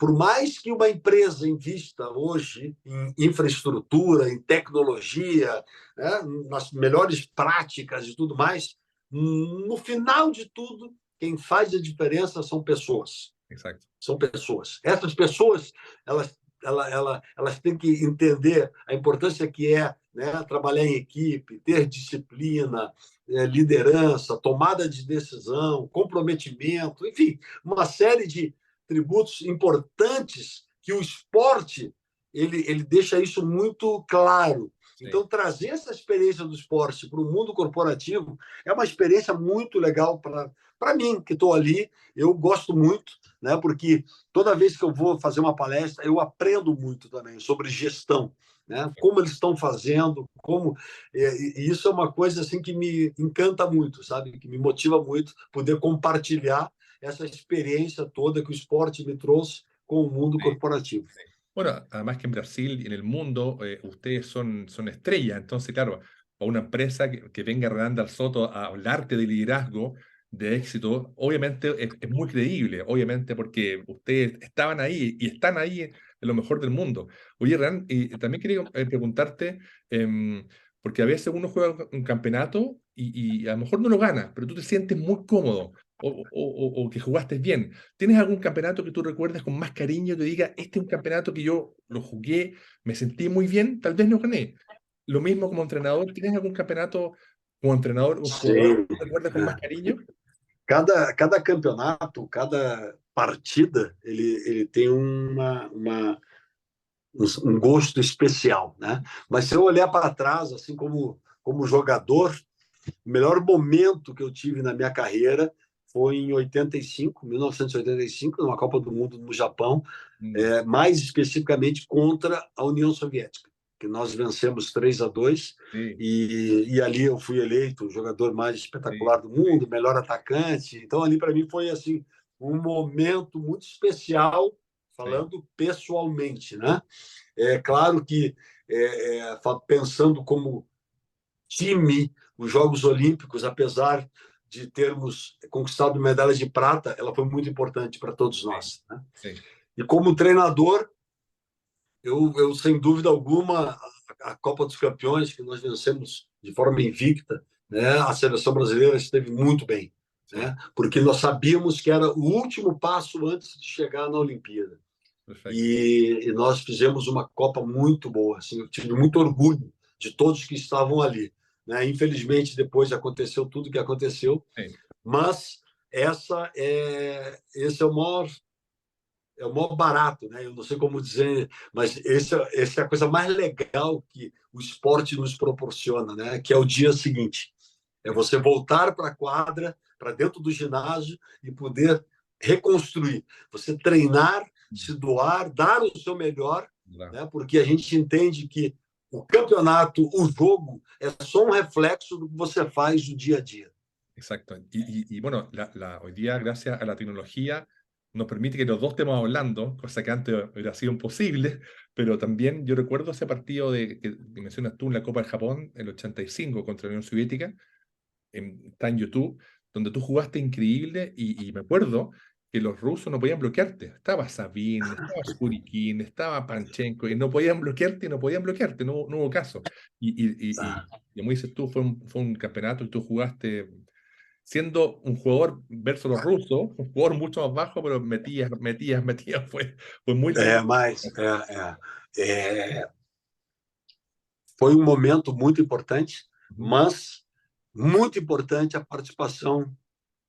por mais que uma empresa invista hoje em infraestrutura, em tecnologia, né, nas melhores práticas e tudo mais, no final de tudo, quem faz a diferença são pessoas. exacto. São pessoas. Essas pessoas, elas têm que entender a importância que é, né, trabalhar em equipe, ter disciplina, liderança, tomada de decisão, comprometimento, enfim, uma série de tributos importantes que o esporte ele deixa isso muito claro. Sí, Então, trazer essa experiência do esporte para o mundo corporativo é uma experiência muito legal para mim, que estou ali. Eu gosto muito, né? Porque toda vez que eu vou fazer uma palestra, eu aprendo muito também sobre gestão, né? Como eles estão fazendo, e isso é uma coisa assim que me encanta muito, sabe? Que me motiva muito poder compartilhar essa experiência toda que o esporte me trouxe com o mundo sí. corporativo. Bueno, además que en Brasil y en el mundo ustedes son estrellas, entonces claro, para una empresa que venga Renanda Soto a hablarte de liderazgo, de éxito, obviamente es muy creíble, obviamente porque ustedes estaban ahí y están ahí en lo mejor del mundo. Oye, Ran, y también quería preguntarte, porque a veces uno juega un campeonato y a lo mejor no lo gana, pero tú te sientes muy cómodo o que jugaste bien. ¿Tienes algún campeonato que tú recuerdes con más cariño que diga, este es un campeonato que yo lo jugué, me sentí muy bien, tal vez no gané? Lo mismo como entrenador, ¿tienes algún campeonato como entrenador o jugador Sim. que recuerdes con más cariño? Cada campeonato, cada partida, ele tem um gosto especial, né? Mas se eu olhar para trás, assim como jogador, o melhor momento que eu tive na minha carreira foi em 1985, numa Copa do Mundo no Japão, Mm, mais especificamente contra a União Soviética, que nós vencemos 3-2 sí, e ali eu fui eleito o jogador mais sí, espetacular do mundo, melhor atacante. Então ali para mim foi assim um momento muito especial, sí, falando pessoalmente, né? É claro que pensando como time, os Jogos Olímpicos, apesar de termos conquistado medalhas de prata, ela foi muito importante para todos sí, nós, né? sí, E como treinador, eu sem dúvida alguma, a Copa dos Campeões, que nós vencemos de forma invicta, né? A seleção brasileira esteve muito bem, sí, né? Porque nós sabíamos que era o último passo antes de chegar na Olimpíada. perfecto. E nós fizemos uma Copa muito boa. Assim, eu tive muito orgulho de todos que estavam ali, né? Infelizmente, depois aconteceu tudo o que aconteceu, Sí, mas esse é o maior barato, né? Eu não sei como dizer, mas essa é a coisa mais legal que o esporte nos proporciona, né? Que é o dia seguinte. É sí, você voltar para a quadra, para dentro do ginásio e poder reconstruir. Você treinar se doar, dar o seu melhor, ¿verdad? né? Porque a gente entende que o campeonato, o jogo, é só um reflexo do que você faz no dia a dia. Exacto. Y bueno, hoy día, gracias a la tecnología, nos permite que los dos estemos hablando, cosa que antes hubiera sido imposible, pero también yo recuerdo ese partido que mencionas tú en la Copa del Japón, el 85 contra la Unión Soviética, está en YouTube, donde tú jugaste increíble y me acuerdo que los rusos no podían bloquearte. Estaba Sabin, estaba Surikin, estaba Panchenko, y no podían bloquearte y no podían bloquearte, no hubo caso. Y como dices tú, fue un campeonato y tú jugaste siendo un jugador versus los rusos, un jugador mucho más bajo, pero metías, fue muy lindo. Mas foi um momento muito importante, Ujú. mas muito importante a participação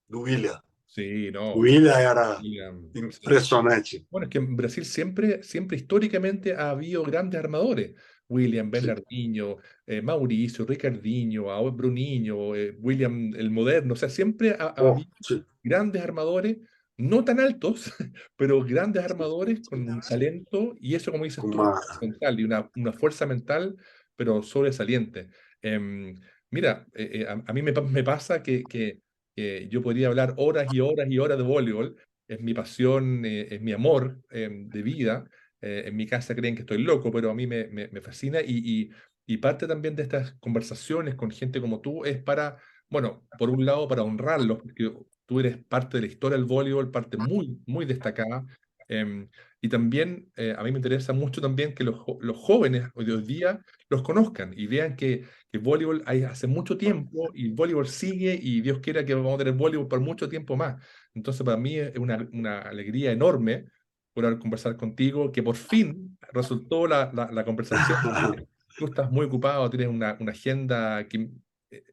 do William. Sí, O no. William era Sí. impressionante. Bueno, es que en Brasil siempre históricamente ha habido grandes armadores. William, Bernardinho, Mauricio, Ricardinho, ahora Bruninho, William el Moderno. O sea, siempre ha Bom, habido grandes armadores, no tan altos, pero grandes armadores con un talento, y eso, como dices tú, uma... mental y una fuerza mental, pero sobresaliente. Em, Mira, a mí me pasa que yo podría hablar horas y horas y horas de voleibol. Es mi pasión, es mi amor de vida. En mi casa creen que estoy loco, pero a mí me fascina y parte también de estas conversaciones con gente como tú es para, bueno, por un lado para honrarlos, porque tú eres parte de la historia del voleibol, parte muy, muy destacada. Y también a mí me interesa mucho también que los jóvenes de hoy día los conozcan y vean que voleibol hay hace mucho tiempo y el voleibol sigue y Dios quiera que vamos a tener voleibol por mucho tiempo más. Entonces, para mí es una alegría enorme poder conversar contigo, que por fin resultó la conversación. Tú estás muy ocupado, tienes una agenda que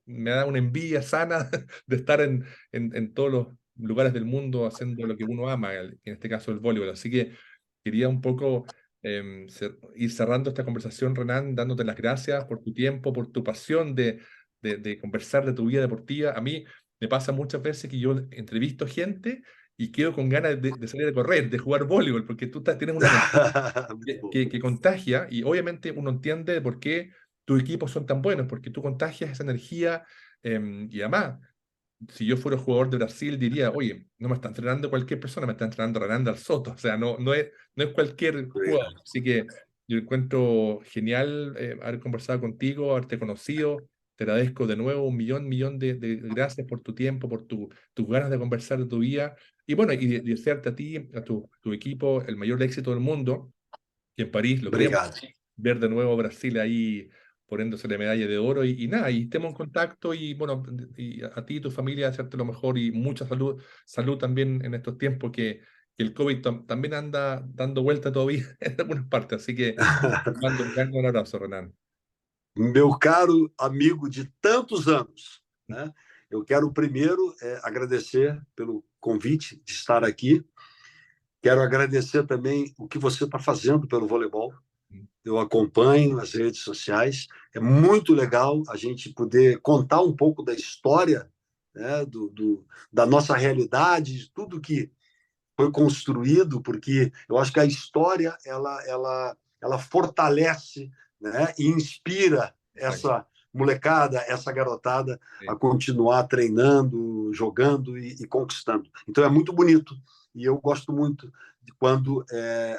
me da una envidia sana de estar en todos los lugares del mundo haciendo lo que uno ama, en este caso el voleibol. Así que quería un poco ir cerrando esta conversación, Renan, dándote las gracias por tu tiempo, por tu pasión de conversar de tu vida deportiva. A mí me pasa muchas veces que yo entrevisto gente y quedo con ganas de salir a correr, de jugar voleibol, porque tú tienes una energía que contagia y obviamente uno entiende por qué tus equipos son tan buenos, porque tú contagias esa energía y además, si yo fuera jugador de Brasil diría, oye, no me está entrenando cualquier persona, me está entrenando Renanda Soto, o sea, no es cualquier jugador. Así que yo encuentro genial haber conversado contigo, haberte conocido. Te agradezco de nuevo un millón de gracias por tu tiempo, por tus ganas de conversar de tu vida. Y bueno, y desearte a ti, a tu equipo, el mayor éxito del mundo, que en París logremos Obrigado. ver de nuevo a Brasil ahí poniéndose la medalla de oro y nada, y estemos en contacto y bueno, y a ti y tu familia hacerte lo mejor y mucha salud también en estos tiempos que el COVID también anda dando vuelta todavía en algunas partes, así que mando un abrazo, Renan. Meu caro amigo de tantos anos, né? Eu quero primeiro agradecer pelo convite de estar aqui. Quero agradecer também o que você está fazendo pelo voleibol. Eu acompanho as redes sociais. É muito legal a gente poder contar um pouco da história, né, da nossa realidade, de tudo que foi construído, porque eu acho que a história ela fortalece, né, e inspira Exacto. essa molecada, essa garotada a Sí. continuar treinando, jogando e conquistando. Então é muito bonito e eu gosto muito de quando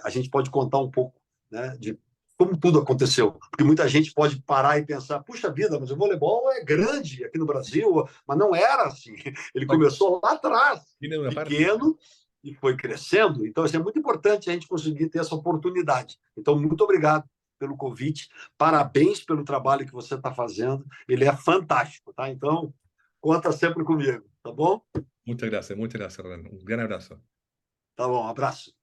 a gente pode contar um pouco, né, de como tudo aconteceu. Porque muita gente pode parar e pensar, puxa vida, mas o voleibol é grande aqui no Brasil, mas não era assim. Ele Exacto. começou lá atrás, Viene de una parte. pequeno, e foi crescendo. Então, assim, é muito importante a gente conseguir ter essa oportunidade. Então, muito obrigado pelo convite. Parabéns pelo trabalho que você está fazendo. Ele é fantástico, tá? Então, conta sempre comigo, tá bom? Muchas gracias, Renan. Un gran abrazo. Tá bom, abraço.